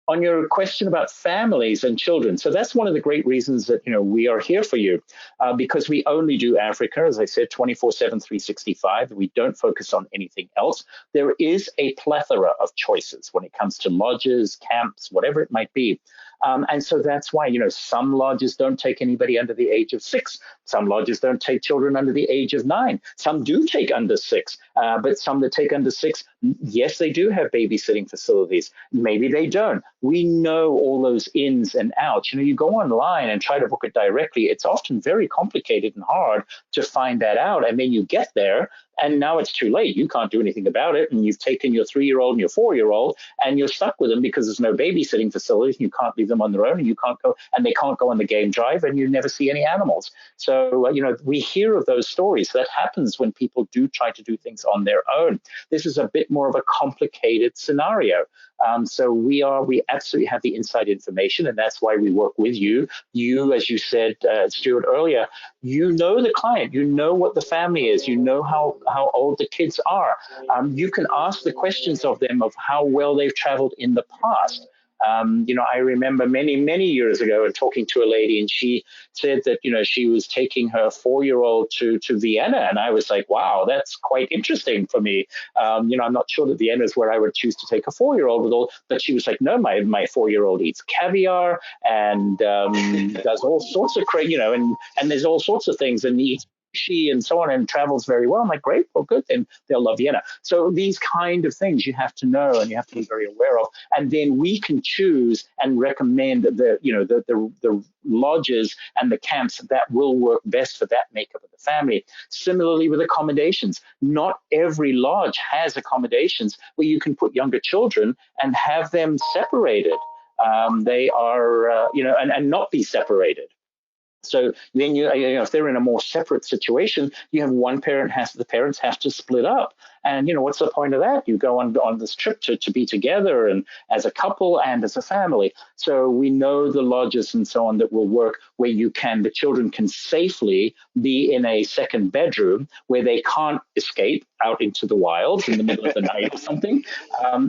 On your question about families and children, so that's one of the great reasons that we are here for you, because we only do Africa, as I said, 24/7, 365. We don't focus on anything else. There is a plethora of choices when it comes to lodges, camps, whatever it might be. And so that's why, some lodges don't take anybody under the age of 6. Some lodges don't take children under the age of 9. Some do take under 6, but some that take under 6, yes, they do have babysitting facilities. Maybe they don't. We know all those ins and outs. You go online and try to book it directly. It's often very complicated and hard to find that out. And then you get there, and now it's too late. You can't do anything about it. And you've taken your 3-year-old and your 4-year-old, and you're stuck with them because there's no babysitting facilities. You can't leave them on their own, and you can't go, and they can't go on the game drive, and you never see any animals. So, we hear of those stories. That happens when people do try to do things on their own. This is a bit more of a complicated scenario. So we absolutely have the inside information, and that's why we work with you. You, as you said, Stuart, earlier, the client, what the family is, how old the kids are. You can ask the questions of them of how well they've traveled in the past. I remember many, many years ago talking to a lady, and she said that, she was taking her 4-year-old to Vienna. And I was like, wow, that's quite interesting for me. I'm not sure that Vienna is where I would choose to take a 4-year-old with all, but she was like, no, my 4-year-old eats caviar and does all sorts of crazy, and there's all sorts of things, and eats and so on, and travels very well. I'm like, great, well, good, then they'll love Vienna. So these kind of things you have to know and you have to be very aware of, and then we can choose and recommend the lodges and the camps that will work best for that makeup of the family. Similarly with accommodations, not every lodge has accommodations where you can put younger children and have them separated. They are, and not be separated. So then if they're in a more separate situation, you have one parent the parents have to split up. And, what's the point of that? You go on this trip to be together and as a couple and as a family. So we know the lodges and so on that will work where the children can safely be in a second bedroom where they can't escape out into the wilds in the middle of the night or something.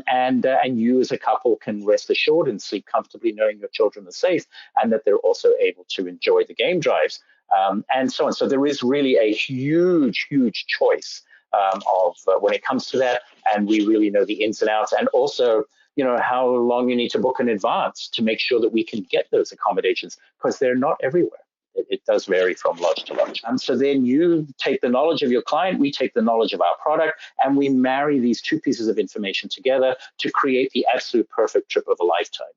And you as a couple can rest assured and sleep comfortably knowing your children are safe and that they're also able to enjoy the game drives and so on. So there is really a huge, huge choice when it comes to that. And we really know the ins and outs, and also, how long you need to book in advance to make sure that we can get those accommodations, because they're not everywhere. It does vary from lodge to lodge. And so then you take the knowledge of your client, we take the knowledge of our product, and we marry these two pieces of information together to create the absolute perfect trip of a lifetime.